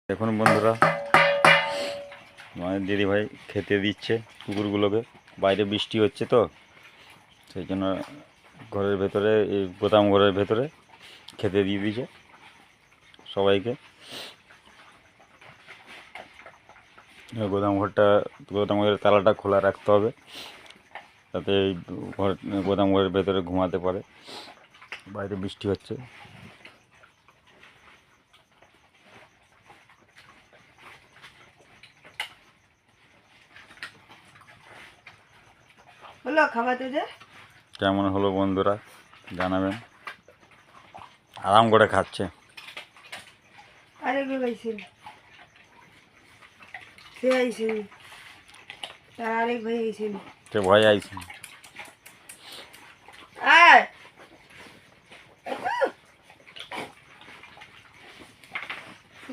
দেখুন বন্ধুরা, আমাদের দিদিভাই খেতে দিচ্ছে কুকুরগুলোকে। বাইরে বৃষ্টি হচ্ছে তো সেই জন্য ঘরের ভেতরে, এই গোদাম ঘরের ভেতরে খেতে দিয়ে দিয়েছে সবাইকে। গোদাম ঘরের তালাটা খোলা রাখতে হবে যাতে এই গোদাম ঘরের ভেতরে ঘুমাতে পারে। বাইরে বৃষ্টি হচ্ছে। কেমন হলো বন্ধুরা জানাবেন। আরাম করে খাচ্ছে। আরেক ভাই আইছেন, সে আইছেন, তার আরেক ভাই আইছেন। সে ভয় আইছে। আয়